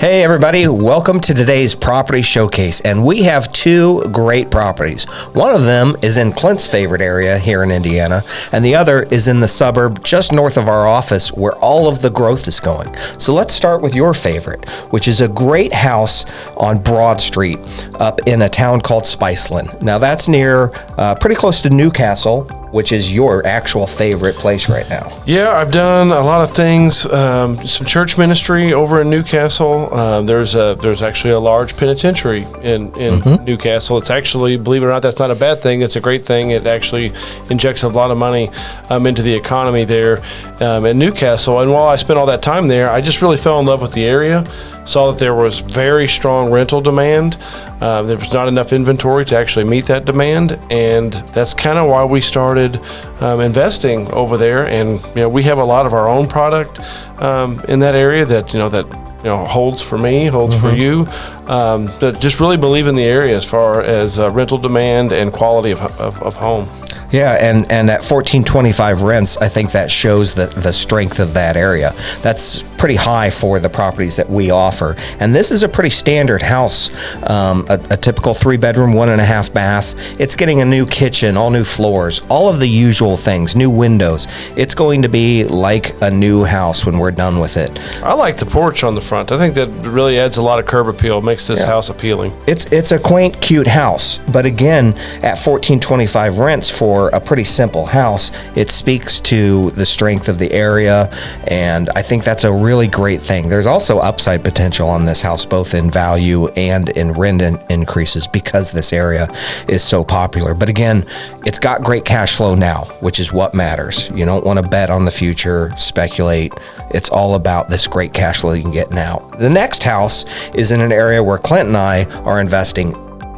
Hey everybody, welcome to today's property showcase, and we have two great properties. One of them is in Clint's favorite area here in Indiana, and the other is in the suburb just north of our office where all of the growth is going. So let's start with your favorite, which is a great house on Broad Street up in a town called Spiceland. Now that's near, pretty close to Newcastle, which is your actual favorite place right now. Yeah, I've done a lot of things. Some church ministry over in Newcastle. There's actually a large penitentiary in Newcastle. It's actually, believe it or not, that's not a bad thing. It's a great thing. It actually injects a lot of money into the economy there in Newcastle. And while I spent all that time there, I just really fell in love with the area. Saw that there was very strong rental demand. There was not enough inventory to actually meet that demand, and that's kind of why we started investing over there. And we have a lot of our own product in that area that holds for me, holds for you. But just really believe in the area as far as rental demand and quality of home. Yeah, and at 1425 rents, I think that shows the strength of that area. That's pretty high for the properties that we offer. And this is a pretty standard house, a typical 3-bedroom, 1.5 bath. It's getting a new kitchen, all new floors, all of the usual things, new windows. It's going to be like a new house when we're done with it. I like the porch on the front. I think that really adds a lot of curb appeal, makes this house appealing. It's a quaint, cute house. But again, at 1425 rents for a pretty simple house, it speaks to the strength of the area, and I think that's a really great thing. There's also upside potential on this house, both in value and in rent increases, because this area is so popular. But again, it's got great cash flow now, which is what matters. You don't want to bet on the future, speculate. It's all about this great cash flow you can get now. The next house is in an area where Clint and I are investing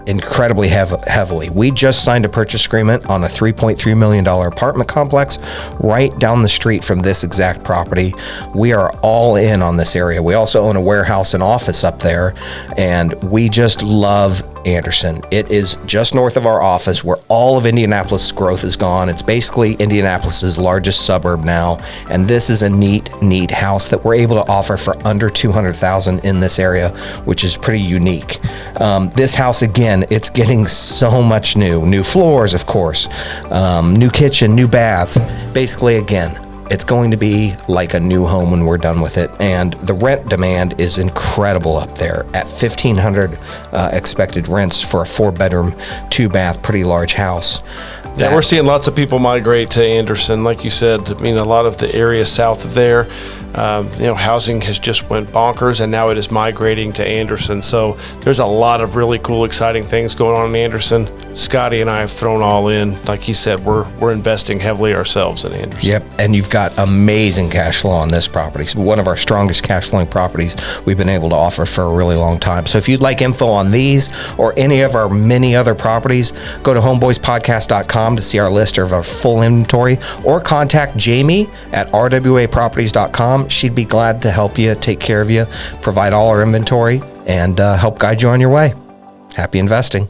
incredibly heavily. We just signed a purchase agreement on a $3.3 million apartment complex right down the street from this exact property. We are all in on this area. We also own a warehouse and office up there, and we just love Anderson. It is just north of our office where all of Indianapolis growth is gone. It's basically Indianapolis's largest suburb now, and this is a neat house that we're able to offer for under $200,000 in this area, which is pretty unique. This house, again, it's getting so much new floors, of course, new kitchen, new baths. Basically, again, it's going to be like a new home when we're done with it. And the rent demand is incredible up there at $1,500 expected rents for a 4-bedroom, 2-bath, pretty large house. Yeah, we're seeing lots of people migrate to Anderson. Like you said, I mean, a lot of the area south of there, housing has just went bonkers, and now it is migrating to Anderson. So there's a lot of really cool, exciting things going on in Anderson. Scotty and I have thrown all in. Like he said, we're investing heavily ourselves in Anderson. Yep, and you've got amazing cash flow on this property. It's one of our strongest cash flowing properties we've been able to offer for a really long time. So if you'd like info on these or any of our many other properties, go to homeboyspodcast.com to see our list of our full inventory, or contact Jamie at rwaproperties.com. She'd be glad to help you, take care of you, provide all our inventory, and help guide you on your way. Happy investing.